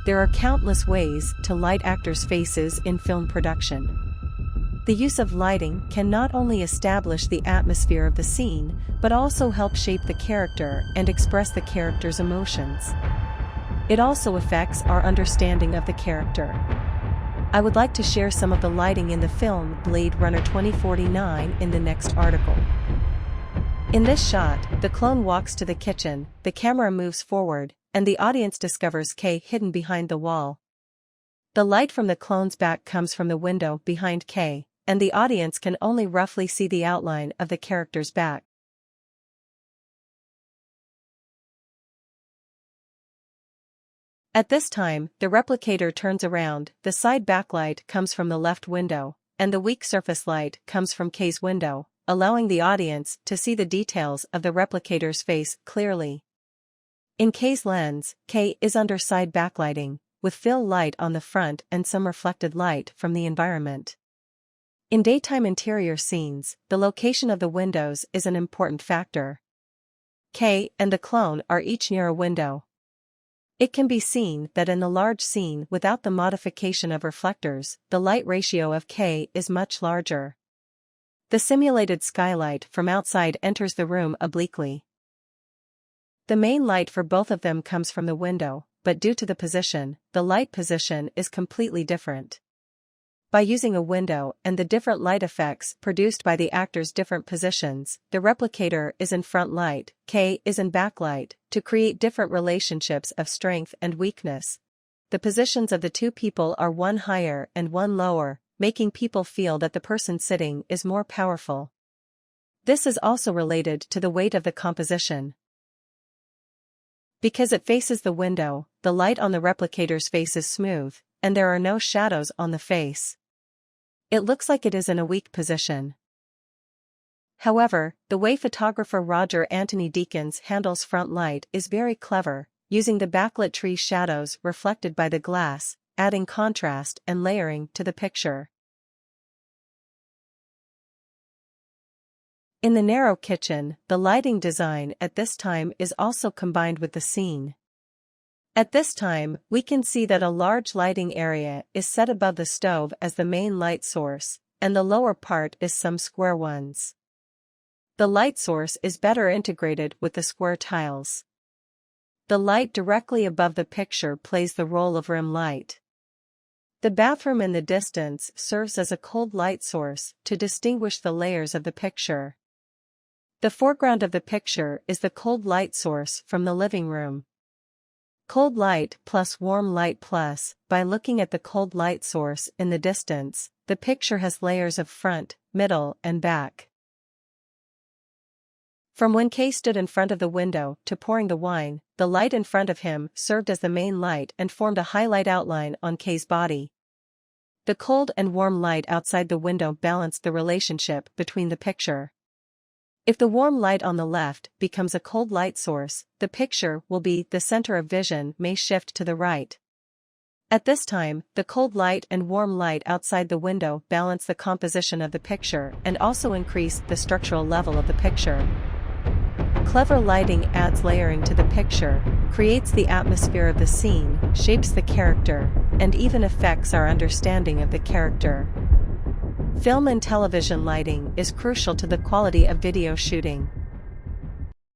There are countless ways to light actors' faces in film production. The use of lighting can not only establish the atmosphere of the scene, but also help shape the character and express the character's emotions. It also affects our understanding of the character. I would like to share some of the lighting in the film Blade Runner 2049 in the next article. In this shot, the clone walks to the kitchen, the camera moves forward, and the audience discovers Kay hidden behind the wall. The light from the clone's back comes from the window behind Kay, and the audience can only roughly see the outline of the character's back. At this time, the replicator turns around, the side backlight comes from the left window, and the weak surface light comes from Kay's window, allowing the audience to see the details of the replicator's face clearly. In Kay's lens, Kay is under side backlighting, with fill light on the front and some reflected light from the environment. In daytime interior scenes, the location of the windows is an important factor. Kay and the clone are each near a window. It can be seen that in the large scene without the modification of reflectors, the light ratio of Kay is much larger. The simulated skylight from outside enters the room obliquely. The main light for both of them comes from the window, but due to the position, the light position is completely different. By using a window and the different light effects produced by the actors' different positions, the replicator is in front light, Kay is in backlight, to create different relationships of strength and weakness. The positions of the two people are one higher and one lower, making people feel that the person sitting is more powerful. This is also related to the weight of the composition. Because it faces the window, the light on the replicator's face is smooth, and there are no shadows on the face. It looks like it is in a weak position. However, the way photographer Roger Anthony Deakins handles front light is very clever, using the backlit tree shadows reflected by the glass, adding contrast and layering to the picture. In the narrow kitchen, the lighting design at this time is also combined with the scene. At this time, we can see that a large lighting area is set above the stove as the main light source, and the lower part is some square ones. The light source is better integrated with the square tiles. The light directly above the picture plays the role of rim light. The bathroom in the distance serves as a cold light source to distinguish the layers of the picture. The foreground of the picture is the cold light source from the living room. Cold light plus warm light plus, by looking at the cold light source in the distance, the picture has layers of front, middle, and back. From when Kay stood in front of the window to pouring the wine, the light in front of him served as the main light and formed a highlight outline on Kay's body. The cold and warm light outside the window balanced the relationship between the picture. If the warm light on the left becomes a cold light source, the picture will be the center of vision may shift to the right. At this time, the cold light and warm light outside the window balance the composition of the picture and also increase the structural level of the picture. Clever lighting adds layering to the picture, creates the atmosphere of the scene, shapes the character, and even affects our understanding of the character. Film and television lighting is crucial to the quality of video shooting.